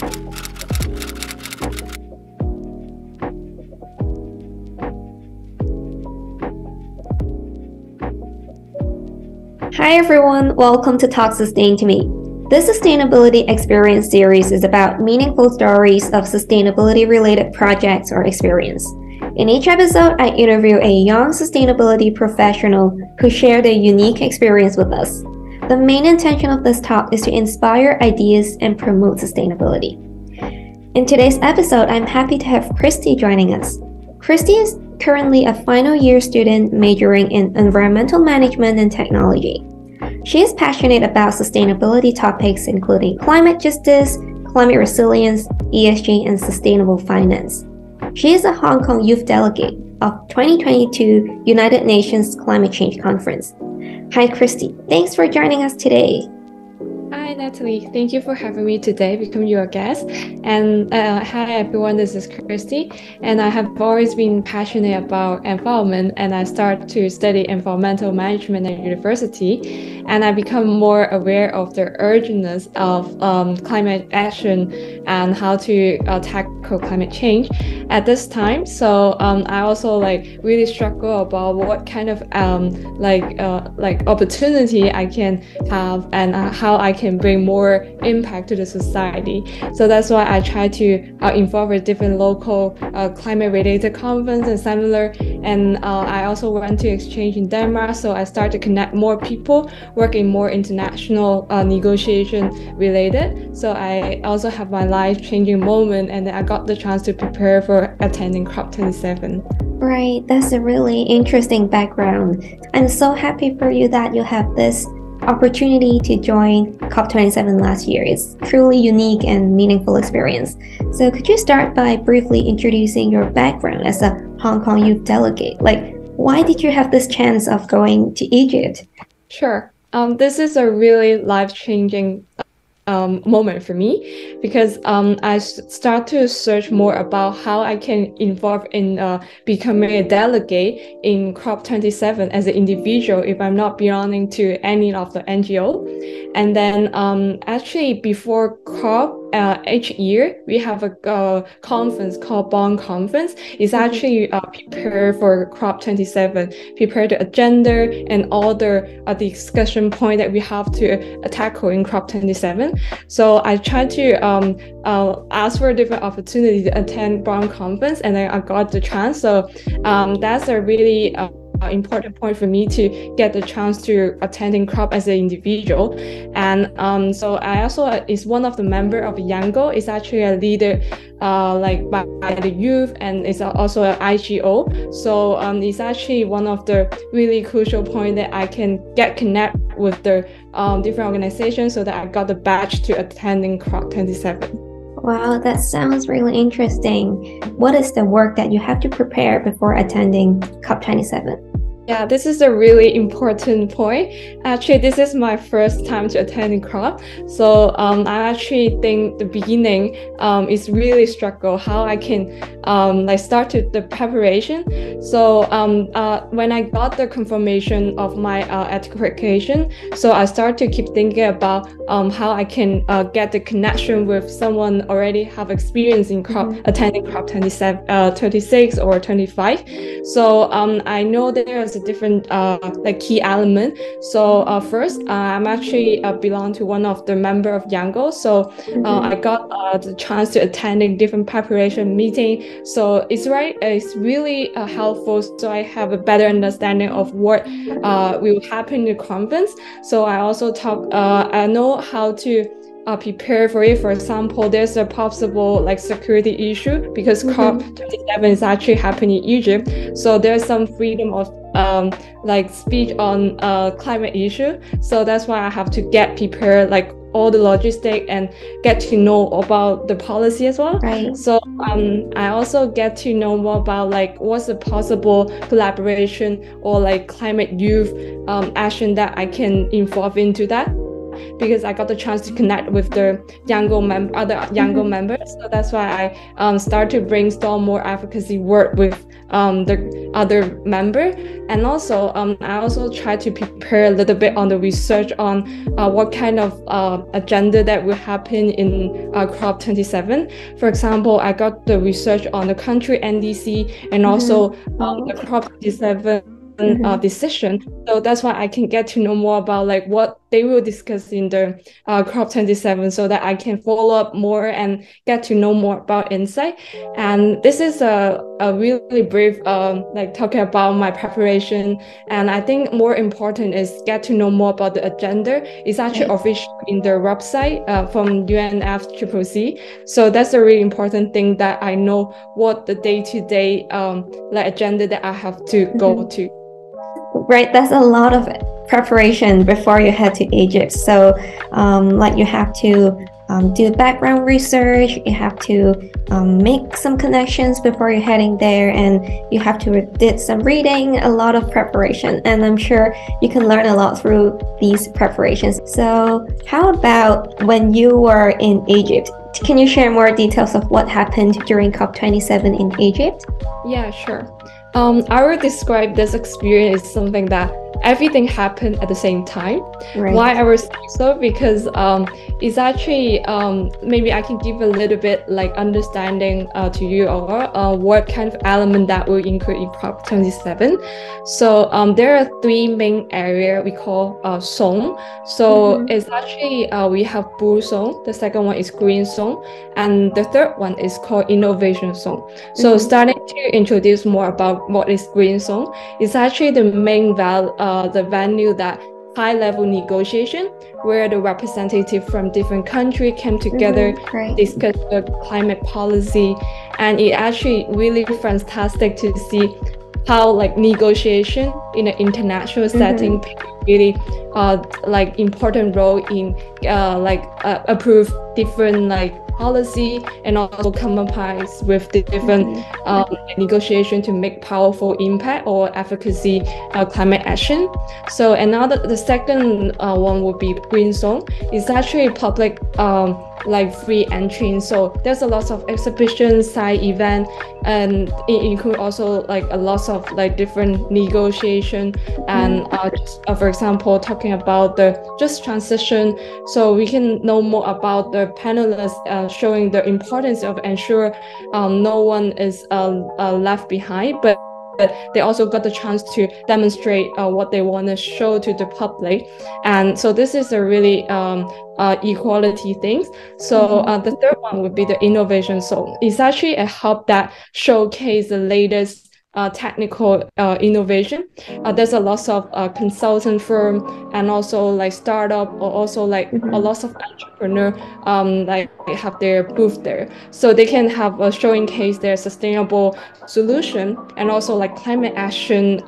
Hi everyone, welcome to Talk Sustain to Me. This Sustainability Experience series is about meaningful stories of sustainability-related projects or experience. In each episode, I interview a young sustainability professional who shared a unique experience with us. The main intention of this talk is to inspire ideas and promote sustainability. In today's episode, I'm happy to have CHRISTY joining us. CHRISTY is currently a final year student majoring in environmental management and technology. She is passionate about sustainability topics including climate justice, climate resilience, ESG, and sustainable finance. She is a Hong Kong Youth Delegate of 2022 United Nations Climate Change Conference. Hi, CHRISTY. Thanks for joining us today. Hi, Natalie. Thank you for having me today, become your guest. And hi, everyone. This is CHRISTY. And I have always been passionate about environment, and I started to study environmental management at university. And I become more aware of the urgentness of climate action and how to tackle climate change at this time. So I also really struggle about what kind of opportunity I can have and how I can bring more impact to the society. So that's why I try to involve with different local climate-related conference and seminar. And I also went to exchange in Denmark, so I started to connect more people working more international negotiation related. So I also have my life-changing moment, and then I got the chance to prepare for attending COP27. Right, that's a really interesting background. I'm so happy for you that you have this opportunity to join COP27 last year. It's truly unique and meaningful experience. So could you start by briefly introducing your background as a Hong Kong Youth Delegate? Why did you have this chance of going to Egypt? Sure. This is a really life-changing moment for me, because I start to search more about how I can involve in becoming a delegate in COP27 as an individual if I'm not belonging to any of the NGO. And then actually before COP, each year we have a conference called Bonn Conference. It's actually prepare for COP27, prepare the agenda and all the discussion point that we have to tackle in COP27. So I tried to ask for a different opportunity to attend Bonn Conference, and then I got the chance. So that's a really important point for me to get the chance to attending COP as an individual. And so I also is one of the member of Yango. It's actually a leader by the youth, and it's also an IGO. So it's actually one of the really crucial point that I can get connect with the different organizations, so that I got the badge to attending COP27. Wow, that sounds really interesting. What is the work that you have to prepare before attending COP27? Yeah, this is a really important point. Actually, this is my first time to attending COP. So I actually think the beginning is really struggle how I can start to the preparation. So when I got the confirmation of my application, so I start to keep thinking about how I can get the connection with someone already have experience in COP, attending COP 36 or 25. So I know there is a different key element. So first, I'm actually belong to one of the member of Yango. So I got the chance to attending different preparation meeting. So it's really helpful. So I have a better understanding of what will happen in the conference. So I also I know how to prepare for it. For example, there's a possible security issue because COP27 is actually happening in Egypt. So there's some freedom of speech on climate issue. So that's why I have to get prepared all the logistics and get to know about the policy as well. Right. So I also get to know more about what's the possible collaboration or climate youth action that I can involve into that. because I got the chance to connect with the other younger members. So that's why I start to brainstorm more advocacy work with the other member. And also I also try to prepare a little bit on the research on what kind of agenda that will happen in COP27. For example, I got the research on the country NDC and also the COP27 decision. So that's why I can get to know more about like what they will discuss in the COP27, so that I can follow up more and get to know more about insight. And this is a really brief like talking about my preparation. And I think more important is get to know more about the agenda. It's actually official in their website from UNFCCC. So that's a really important thing, that I know what the day-to-day like agenda that I have to go to. Right, that's a lot of preparation before you head to Egypt. So like you have to do background research, you have to make some connections before you're heading there, and you have to did some reading, a lot of preparation, and I'm sure you can learn a lot through these preparations. So how about when you were in Egypt? Can you share more details of what happened during COP27 in Egypt? Yeah, sure. I would describe this experience as something that everything happened at the same time. Right. Why I was so? Because it's actually maybe I can give a little bit like understanding to you or what kind of element that will include in COP27. So there are three main areas we call zone. So it's actually we have blue zone, the second one is green zone, and the third one is called innovation zone. So starting to introduce more about what is green zone, it's actually the main the venue that high-level negotiation where the representative from different countries came together, discuss the climate policy, and it actually really fantastic to see how like negotiation in an international setting play really like important role in like approve different like policy and also compromise with the different negotiation to make powerful impact or advocacy climate action. So the second one would be green zone. It's actually public like free entry. So there's a lot of exhibitions, side event, and it include also like a lot of like different negotiation and just, for example, talking about the just transition. So we can know more about the panelists showing the importance of ensure no one is left behind, but they also got the chance to demonstrate what they want to show to the public. And so this is a really equality things. So the third one would be the innovation zone. It's actually a hub that showcases the latest technical innovation. There's a lot of consultant firm and also like startup, or also like a lot of entrepreneur like have their booth there, so they can have a showcase their sustainable solution and also like climate action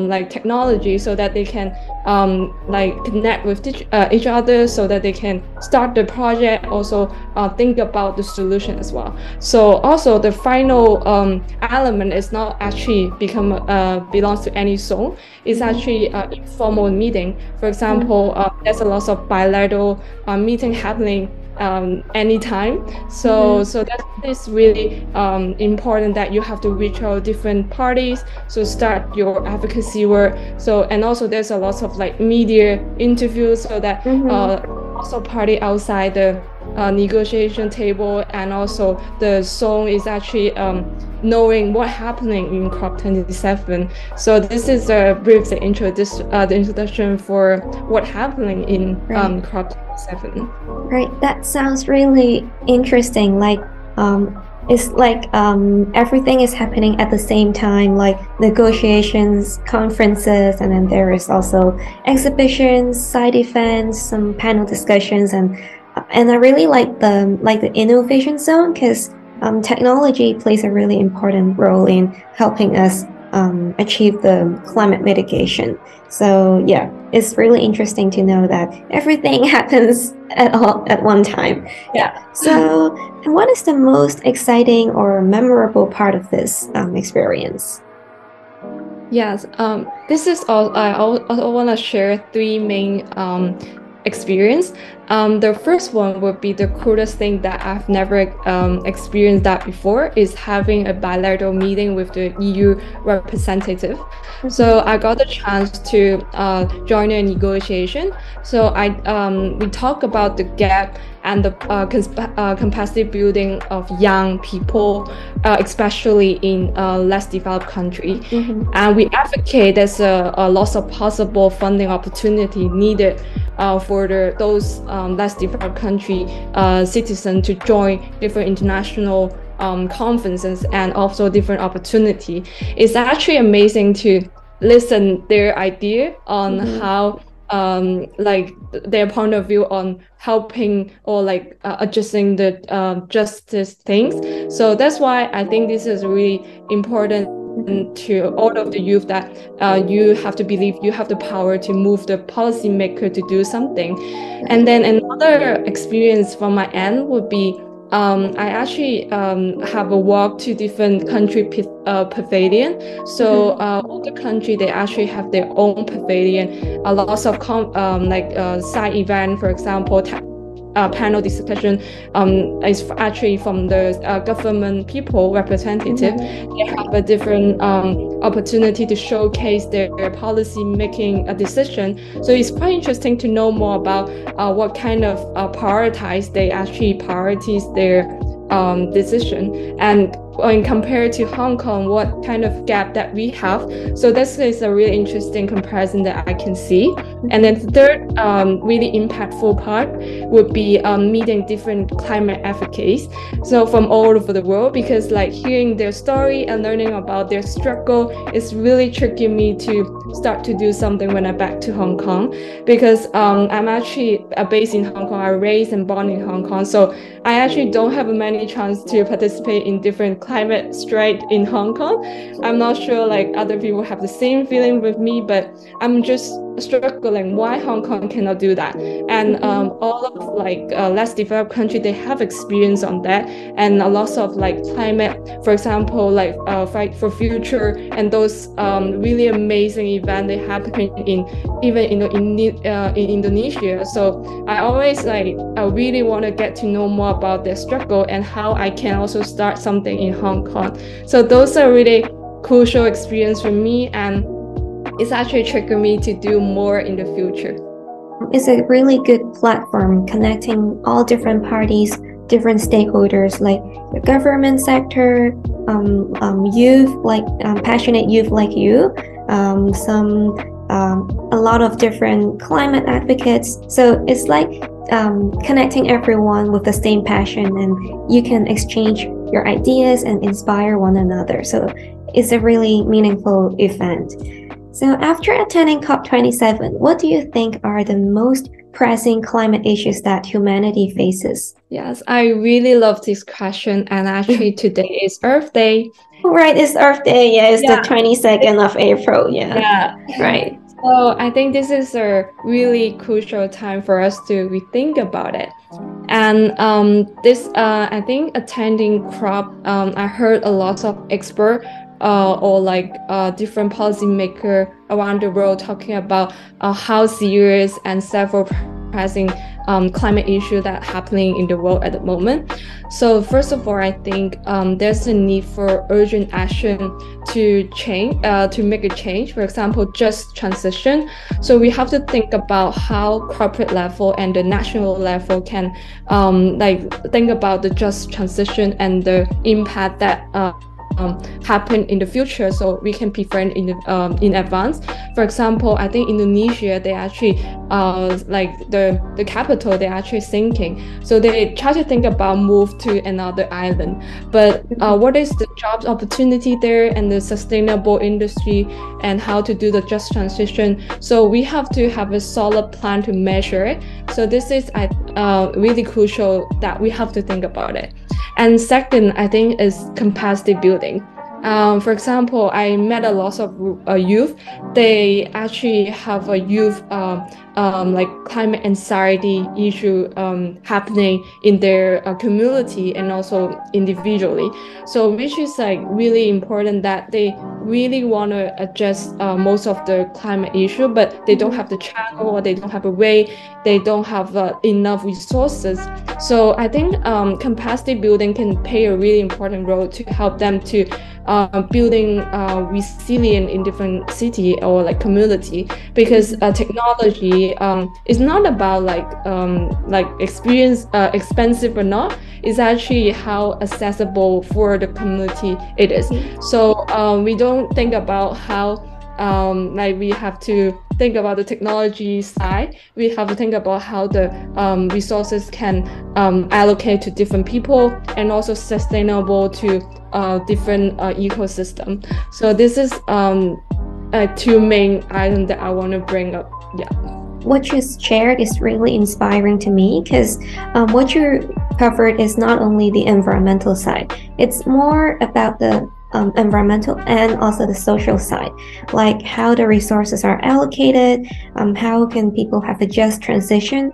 like technology, so that they can like connect with each other, so that they can start the project, also think about the solution as well. So also the final element is not actually belongs to any zone. It's actually informal meeting. For example, there's a lot of bilateral meeting happening anytime. So that is really important, that you have to reach out different parties, so start your advocacy work. So, and also there's a lot of like media interviews, so that also party outside the negotiation table, and also the zone is actually knowing what happening in COP27. So this is a brief the introduction for what happening in COP27. Right, that sounds really interesting. Like it's like everything is happening at the same time, like negotiations, conferences, and then there is also exhibitions, side events, some panel discussions, and I really like the innovation zone, because technology plays a really important role in helping us achieve the climate mitigation. So yeah, it's really interesting to know that everything happens at one time. Yeah. So what is the most exciting or memorable part of this experience? Yes, this is all. I also want to share three main experience. The first one would be the coolest thing that I've never experienced that before is having a bilateral meeting with the EU representative. So I got the chance to join a negotiation. So we talk about the gap and the capacity building of young people, especially in less developed country. And we advocate there's a lots of possible funding opportunity needed for those less developed country citizens to join different international conferences and also different opportunity. It's actually amazing to listen their idea on how like their point of view on helping or like adjusting the justice things. So that's why I think this is really important to all of the youth that you have to believe you have the power to move the policymaker to do something. And then another experience from my end would be I actually have a walk to different country pavilion. So all the country, they actually have their own pavilion. Lots of side event, for example, panel discussion is actually from the government people representative. They have a different opportunity to showcase their policy making a decision. So it's quite interesting to know more about what kind of they actually prioritize their decision, and when compared to Hong Kong, what kind of gap that we have. So this is a really interesting comparison that I can see. And then the third really impactful part would be meeting different climate advocates, so from all over the world, because like hearing their story and learning about their struggle is really tricking me to start to do something when I'm back to Hong Kong, because I'm actually based in Hong Kong. I raised and born in Hong Kong, so I actually don't have many chance to participate in different climate strike in Hong Kong. I'm not sure like other people have the same feeling with me, but I'm just struggling why Hong Kong cannot do that. And all of like less developed country, they have experience on that, and a lot of like climate, for example, like Fight for Future and those really amazing events they happen in Indonesia. So I always I really want to get to know more about their struggle and how I can also start something in Hong Kong. So those are really crucial experience for me, and it's actually triggered me to do more in the future. It's a really good platform connecting all different parties, different stakeholders like the government sector, youth, like passionate youth like you, a lot of different climate advocates. So it's like connecting everyone with the same passion, and you can exchange your ideas and inspire one another. So it's a really meaningful event. So after attending COP27, what do you think are the most pressing climate issues that humanity faces? Yes, I really love this question. And actually today is Earth Day. Right, it's Earth Day. Yeah, it's the 22nd of April. Yeah. Right. So I think this is a really crucial time for us to rethink about it. And I think attending COP, I heard a lot of experts or like different policymakers around the world talking about how serious and several pressing climate issue that's happening in the world at the moment. So first of all, I think there's a need for urgent action to change, to make a change. For example, just transition. So we have to think about how corporate level and the national level can think about the just transition and the impact that happen in the future, so we can prevent in advance. For example, I think Indonesia, they actually the capital, they're actually sinking, so they try to think about move to another island. But what is the jobs opportunity there and the sustainable industry and how to do the just transition? So we have to have a solid plan to measure it. So this is really crucial that we have to think about it. And second, I think, is capacity building. For example, I met a lot of youth. They actually have a youth like climate anxiety issue happening in their community and also individually. So which is like really important that they really want to address most of the climate issue, but they don't have the channel or they don't have a way, they don't have enough resources. So I think capacity building can play a really important role to help them to building resilient in different city or like community, because technology is not about like experience expensive or not. It's actually how accessible for the community it is. So we don't think about how like we have to think about the technology side. We have to think about how the resources can allocate to different people and also sustainable to different ecosystem. So this is two main items that I want to bring up. Yeah. What you shared is really inspiring to me, because what you covered is not only the environmental side, it's more about the environmental and also the social side, like how the resources are allocated, how can people have a just transition.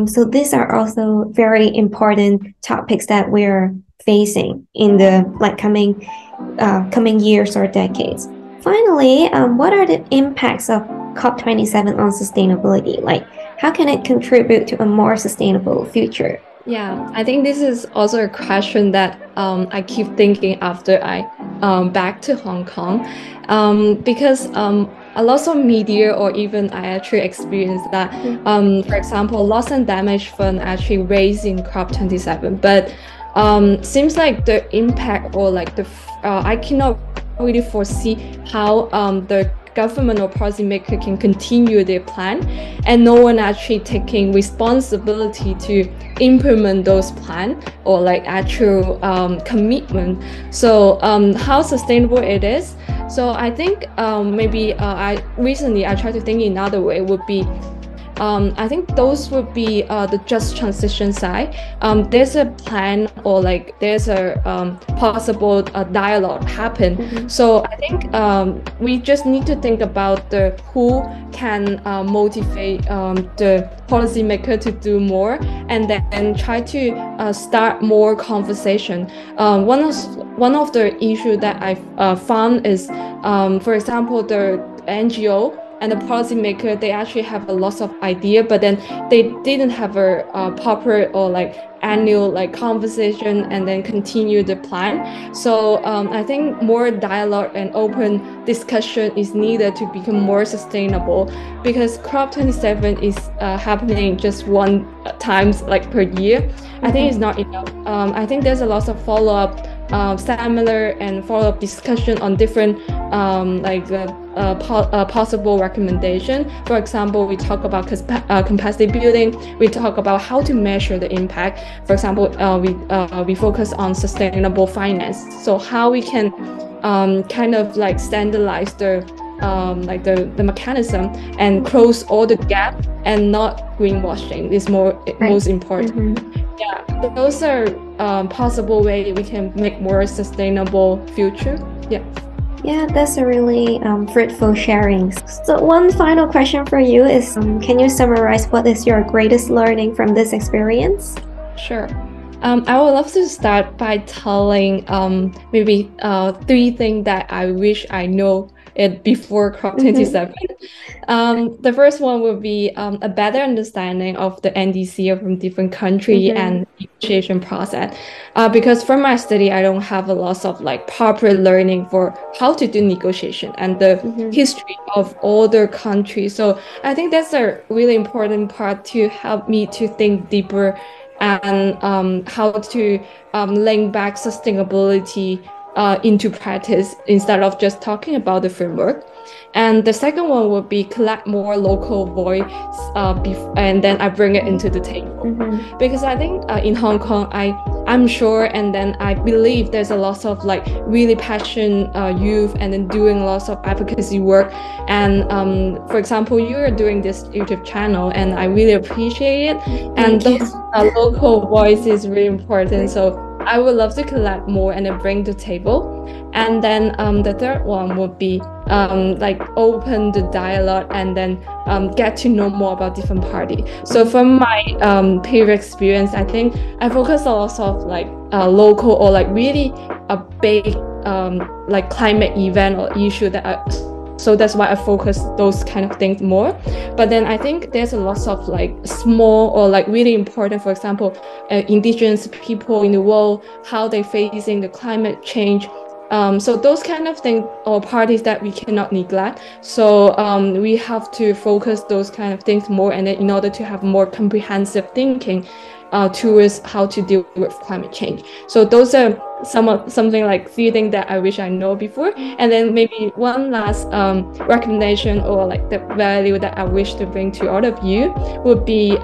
So these are also very important topics that we're facing in the coming years or decades. Finally, what are the impacts of COP27 on sustainability? Like, how can it contribute to a more sustainable future? Yeah, I think this is also a question that I keep thinking after I back to Hong Kong, because a lot of media or even I actually experienced that, for example, loss and damage fund actually raised in COP27, but seems like the impact or like the I cannot really foresee how the government or policymaker can continue their plan, and no one actually taking responsibility to implement those plans or like actual commitment. So how sustainable it is. So I think maybe I tried to think in another way would be I think those would be the just transition side. There's a plan or like there's a possible dialogue happen. So I think we just need to think about the who can motivate the policymaker to do more, and then try to start more conversation. One of the issues that I found is, for example, the NGO and the policymaker, they actually have a lot of idea, but then they didn't have a proper or like annual like conversation and then continue the plan. So I think more dialogue and open discussion is needed to become more sustainable, because COP27 is happening just one times like per year. I think it's not enough. I think there's a lot of follow-up similar and follow-up discussion on different possible recommendation. For example, we talk about capacity building. We talk about how to measure the impact. For example, we focus on sustainable finance. So how we can kind of like standardize the mechanism and close all the gap, and not greenwashing is most important. Yeah, those are possible way we can make more sustainable future. Yeah, that's a really fruitful sharing. So one final question for you is, can you summarize what is your greatest learning from this experience? Sure. I would love to start by telling maybe 3 things that I wish I know it before COP27. The first one would be a better understanding of the NDC from different country and negotiation process. Because from my study, I don't have a lot of like proper learning for how to do negotiation and the history of all the countries. So I think that's a really important part to help me to think deeper and how to link back sustainability into practice instead of just talking about the framework. And the second one would be collect more local voice and then I bring it into the table. Because I think in Hong Kong, I'm sure and then I believe there's a lot of like really passionate youth and then doing lots of advocacy work. And for example, you are doing this YouTube channel and I really appreciate it. And those local voice is really important. So I would love to collect more and then bring to the table. And then the third one would be like open the dialogue and then get to know more about different parties. So from my previous experience, I think I focus on lots of like local or like really a big like climate event or issue so that's why I focus those kind of things more. But then I think there's a lot of like small or like really important, for example, indigenous people in the world, how they're facing the climate change. So those kind of things or parties that we cannot neglect. So we have to focus those kind of things more, and then in order to have more comprehensive thinking towards how to deal with climate change. So those are something like few things that I wish I know before. And then maybe one last recommendation or like the value that I wish to bring to all of you would be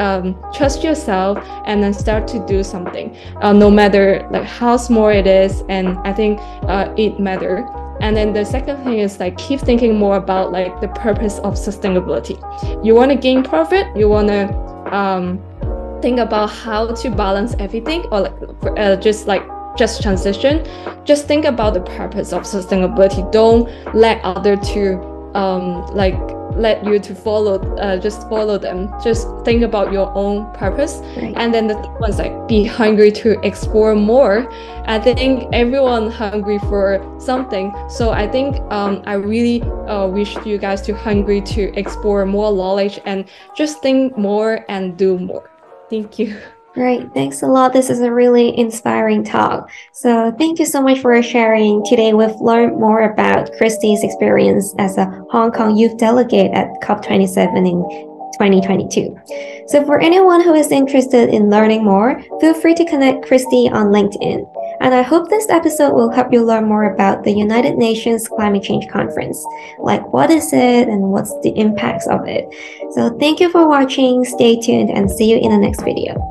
trust yourself and then start to do something, no matter like how small it is. And I think it matters. And then the second thing is like keep thinking more about like the purpose of sustainability. You want to gain profit, you want to think about how to balance everything, or like just transition. Just think about the purpose of sustainability. Don't let other to like let you to follow just follow them. Just think about your own purpose. Right. And then the third one's like be hungry to explore more. I think everyone hungry for something, so I think I really wish you guys to hungry to explore more knowledge and just think more and do more. Thank you. Great. Thanks a lot. This is a really inspiring talk. So thank you so much for sharing. Today, we've learned more about CHRISTY's experience as a Hong Kong youth delegate at COP27 in 2022. So for anyone who is interested in learning more, feel free to connect CHRISTY on LinkedIn. And I hope this episode will help you learn more about the United Nations Climate Change Conference. Like, what is it and what's the impacts of it? So thank you for watching. Stay tuned and see you in the next video.